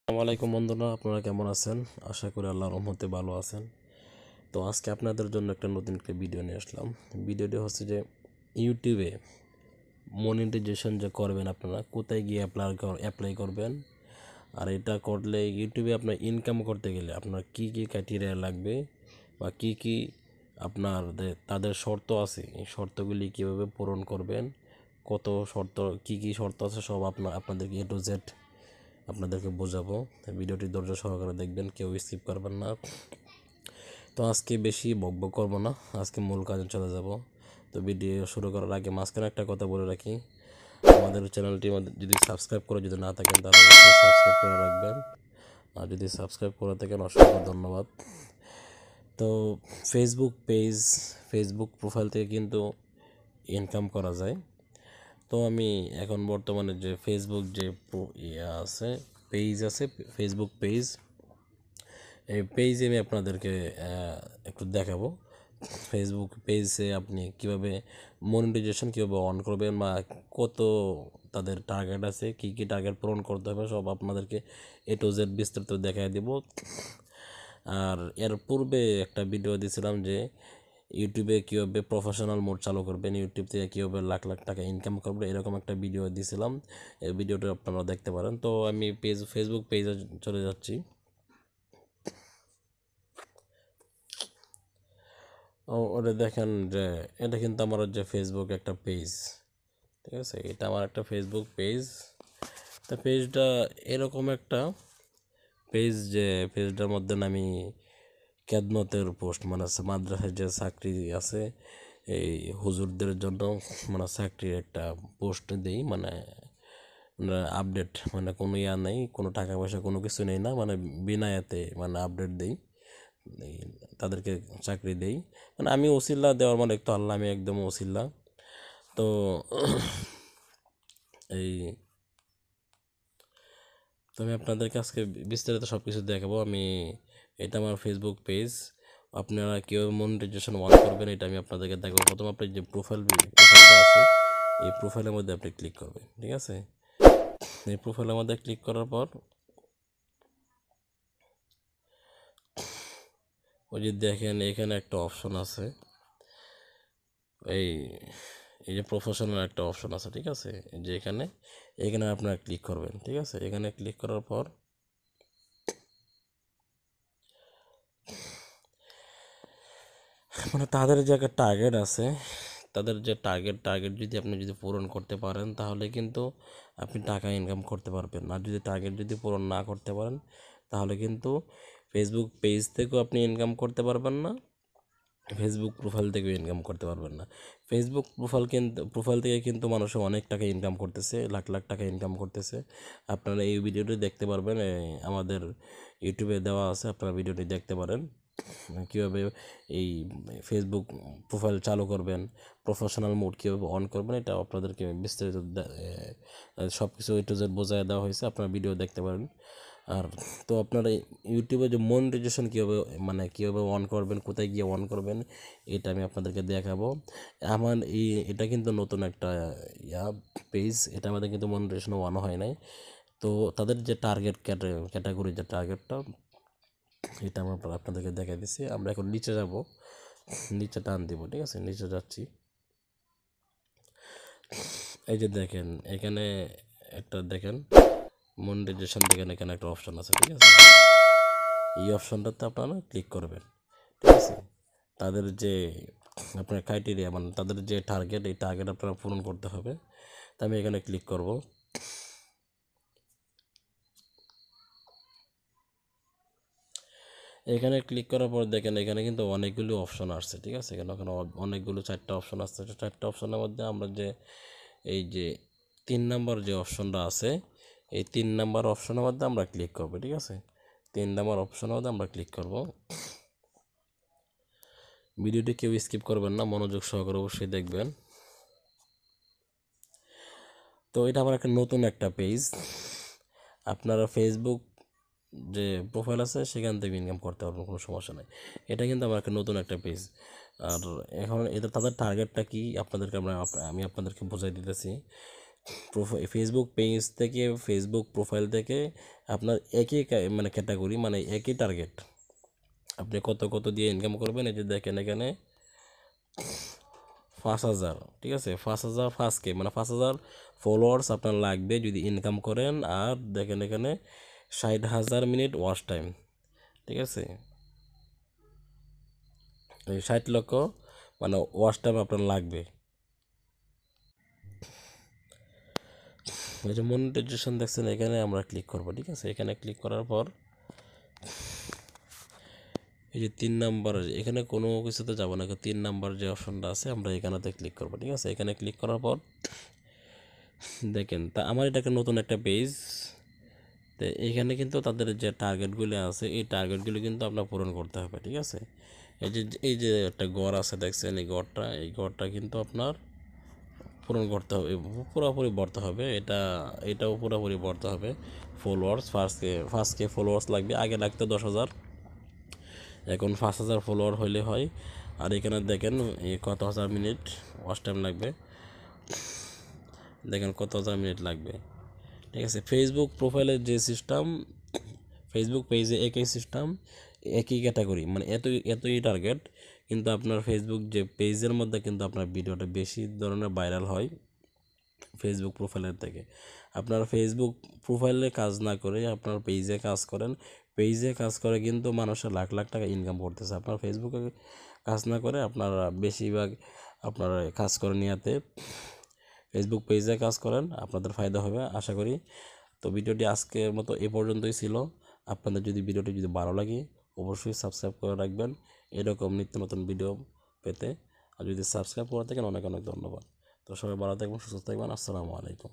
আসসালামু আলাইকুম বন্ধুরা, আপনারা কেমন আছেন? আশা করি আল্লাহর রহমতে ভালো আছেন। তো আজকে আপনাদের জন্য একটা নতুন একটা ভিডিও নিয়ে আসলাম। ভিডিওটি হচ্ছে যে ইউটিউবে মনিটাইজেশন যে করবেন, আপনারা কোথায় গিয়ে অ্যাপ্লাই করবেন, আর এটা করলে ইউটিউবে আপনার ইনকাম করতে গেলে আপনার কি কি ক্রাইটেরিয়া লাগবে বা কি কি আপনার তাদের শর্ত আছে, এই শর্তগুলি কীভাবে পূরণ করবেন, কত শর্ত, কি কি শর্ত আছে, সব আপনাদেরকে A to Z আপনাদেরকে বোঝাবো। ভিডিওটি ধৈর্য সহকারে দেখবেন, কেউ স্কিপ করবেন না। তো আজকে বেশি বকবক করবো না, আজকে মূল কাজে চলে যাব। তো ভিডিও শুরু করার আগে মাঝখানে একটা কথা বলে রাখি, আমাদের চ্যানেলটি যদি সাবস্ক্রাইব করে যদি না থাকেন তাহলে অবশ্যই সাবস্ক্রাইব করে রাখবেন, আর যদি সাবস্ক্রাইব করে থাকেন অসংখ্য ধন্যবাদ। তো ফেসবুক প্রোফাইল থেকে কিন্তু ইনকাম করা যায়। তো আমি এখন বর্তমানে যে ফেসবুক যে পেজ আছে, ফেসবুক পেজ, এই পেজে আমি আপনাদেরকে একটু দেখাবো। ফেসবুক পেজে আপনি কিভাবে মনিটাইজেশন কীভাবে অন করবেন বা কত তাদের টার্গেট আছে, কি কি টার্গেট পূরণ করতে হবে, সব আপনাদেরকে A to Z বিস্তারিত দেখাই দেব। আর এর পূর্বে একটা ভিডিও দিয়েছিলাম যে ইউটিউবে কীভাবে প্রফেশনাল মোড চালু করবেন, ইউটিউব থেকে কীভাবে লাখ লাখ টাকা ইনকাম করবেন, এরকম একটা ভিডিও দিয়েছিলাম। এই ভিডিওটা আপনারা দেখতে পারেন। তো আমি ফেসবুক পেজে চলে যাচ্ছি। ওটা দেখেন যে এটা কিন্তু আমার যে ফেসবুক একটা পেজ, ঠিক আছে, এটা আমার একটা ফেসবুক পেজ। তা পেজটা এরকম একটা পেজ যে পেজটার মধ্যে আমি খেদমতের পোস্ট, মানে মাদ্রাসায় যে চাকরি আছে এই হুজুরদের জন্য, মানে চাকরির একটা পোস্ট দিই, মানে আপডেট, মানে কোনো নেই, কোনো টাকা পয়সা কোনো কিছু নেই না, মানে বিনা এতে মানে আপডেট দিই, তাদেরকে চাকরি দেই। মানে আমি ওসিল্লা দেওয়ার মানে একটু আল্লাহ, আমি একদম ওসিল্লা। তো এই তো আমি আপনাদেরকে আজকে বিস্তারিত সব কিছু দেখাবো। এটা আমার ফেসবুক পেজ। আপনারা কীভাবে মনিটাইজেশন অন করবেন এটা আমি আপনাদেরকে দেখাবো। প্রথম আপনি যে প্রোফাইলটা আছে, এই প্রোফাইলের মধ্যে আপনি ক্লিক করবেন, ঠিক আছে। এই প্রোফাইলের মধ্যে ক্লিক করার পর ওই যে দেখেন এখানে একটা অপশন আছে, এই এই যে প্রফেশনাল একটা অপশন আছে, ঠিক আছে, যে এখানে আপনারা ক্লিক করবেন, ঠিক আছে। এখানে ক্লিক করার পর মানে তাদের যে একটা টার্গেট আছে, তাদের যে টার্গেট যদি আপনি পূরণ করতে পারেন তাহলে কিন্তু আপনি টাকা ইনকাম করতে পারবেন। আর যদি টার্গেট পূরণ না করতে পারেন তাহলে কিন্তু ফেসবুক পেজ থেকেও আপনি ইনকাম করতে পারবেন না, ফেসবুক প্রোফাইল থেকেও ইনকাম করতে পারবেন না। ফেসবুক প্রোফাইল থেকে কিন্তু মানুষ অনেক টাকা ইনকাম করতেছে, লাখ লাখ টাকা ইনকাম করতেছে। আপনারা এই ভিডিওটি দেখতে পারবেন, আমাদের ইউটিউবে দেওয়া আছে, আপনারা ভিডিওটি দেখতে পারেন কীভাবে এই ফেসবুক প্রোফাইল চালু করবেন, প্রফেশনাল মোড কীভাবে অন করবেন, এটা আপনাদেরকে বিস্তারিত সব কিছু A to Z বোঝায় দেওয়া হয়েছে, আপনারা ভিডিও দেখতে পারেন। আর তো আপনারা ইউটিউবে যে মনিটাইজেশন কীভাবে অন করবেন, কোথায় গিয়ে অন করবেন, এটা আমি আপনাদেরকে দেখাবো। এটা কিন্তু নতুন একটা পেজ, এটা আমাদের কিন্তু মনিটাইজেশন অন হয় নাই। তো তাদের যে ক্যাটাগরি যে টার্গেটটা, এটা আমরা আপনাদেরকে দেখাই দিচ্ছি। আমরা এখন নিচে যাব, নিচে টান দিব, ঠিক আছে, নিচে যাচ্ছি। এই যে দেখেন এখানে দেখেন মনিটাইজেশন, দেখেন এখানে একটা অপশন আছে, ঠিক আছে। এই অপশনটাতে আপনারা ক্লিক করবেন, ঠিক আছে। তাদের যে আপনার ক্রাইটেরিয়া, মানে তাদের যে টার্গেট, এই টার্গেট আপনারা পূরণ করতে হবে। তো আমি এখানে ক্লিক করব। এখানে ক্লিক করার পর দেখেন এখানে কিন্তু অনেকগুলো অপশন আসছে, ঠিক আছে। এখানে অনেকগুলো 4টা অপশন আসছে। 4টা অপশনের মধ্যে আমরা এই যে 3 নাম্বার যে অপশনটা আছে, এই 3 নাম্বার অপশনের মধ্যে আমরা ক্লিক করব, ঠিক আছে। 3 নাম্বার অপশনের মধ্যে আমরা ক্লিক করব। ভিডিওটি কেউ স্কিপ করবেন না, মনোযোগ সহকারে অবশ্যই দেখবেন। তো এটা আমার নতুন একটা পেজ। আপনারা ফেসবুক যে প্রোফাইল আছে সেখান থেকে ইনকাম করতে পারবেন, কোনো সমস্যা নেই। এটা কিন্তু আমার নতুন একটা পেজ। আর এখন এটা তাদের টার্গেটটা কি আপনাদেরকে আমি আপনাদেরকে বোঝাই দিতেছি। ফেসবুক পেজ থেকে, ফেসবুক প্রোফাইল থেকে আপনার একই মানে ক্যাটাগরি, মানে একই টার্গেট, আপনি কত কত দিয়ে ইনকাম করবেন। এই যে দেখেন এখানে 5,000, ঠিক আছে, 5,000 5K, মানে 5,000 ফলোয়ার্স আপনার লাগবে যদি ইনকাম করেন। আর দেখেন এখানে 60,000 মিনিট ওয়াচ টাইম, ঠিক আছে, এই 60 লক্ষ মানে ওয়াচ টাইম আপনার লাগবে। এই যে মনিটাইজেশন দেখছেন, এখানে আমরা ক্লিক করবো, ঠিক আছে। এখানে ক্লিক করার পর এই যে 3 নাম্বার, এখানে কোনো কিছুতে যাবো না, 3 নাম্বার যে অপশনটা আছে আমরা এখানেতে ক্লিক করবো, ঠিক আছে। এখানে ক্লিক করার পর দেখেন তা আমার এটা একটা নতুন একটা পেজ, তো এইখানে কিন্তু তাদের যে টার্গেটগুলি আছে এই টার্গেটগুলি কিন্তু আপনার পূরণ করতে হবে, ঠিক আছে। এই যে একটা গড় আছে দেখছেন, এই গড়টা কিন্তু আপনার পূরণ করতে হবে, পুরোপুরি ভরতে হবে। এটাও পুরোপুরি ভরতে হবে। ফলোয়ার্স ফার্স্টকে ফলোয়ার্স লাগবে, আগে লাগতো 10,000, এখন 5,000 ফলোয়ার হইলে হয়। আর এখানে দেখেন কত হাজার মিনিট ওয়াচ টাইম লাগবে, দেখেন কত হাজার মিনিট লাগবে, ঠিক আছে। ফেসবুক প্রোফাইলের যে সিস্টেম, ফেসবুক পেজে একই সিস্টেম, একই ক্যাটাগরি, মানে এতই টার্গেট, কিন্তু আপনার ফেসবুক যে পেজের মধ্যে কিন্তু আপনার ভিডিওটা বেশি ধরনের ভাইরাল হয় ফেসবুক প্রোফাইলের থেকে। আপনার ফেসবুক প্রোফাইলে কাজ না করে আপনার পেজে কাজ করেন, পেজে কাজ করে কিন্তু মানুষের লাখ লাখ টাকা ইনকাম করতেছে। আপনার ফেসবুকে কাজ না করে আপনারা বেশিরভাগ আপনারা কাজ করেন ইয়াতে ফেসবুক পেজে কাজ করেন, আপনাদের ফায়দা হবে আশা করি। তো ভিডিওটি আজকের মতো এ পর্যন্তই ছিল। আপনাদের যদি ভিডিওটি যদি ভালো লাগে অবশ্যই সাবস্ক্রাইব করে রাখবেন এরকম নিত্য নতুন ভিডিও পেতে। আর যদি সাবস্ক্রাইব করে থাকেন অনেক অনেক ধন্যবাদ। তো সবাই ভালো থাকবেন, সুস্থ থাকবেন, আসসালামু আলাইকুম।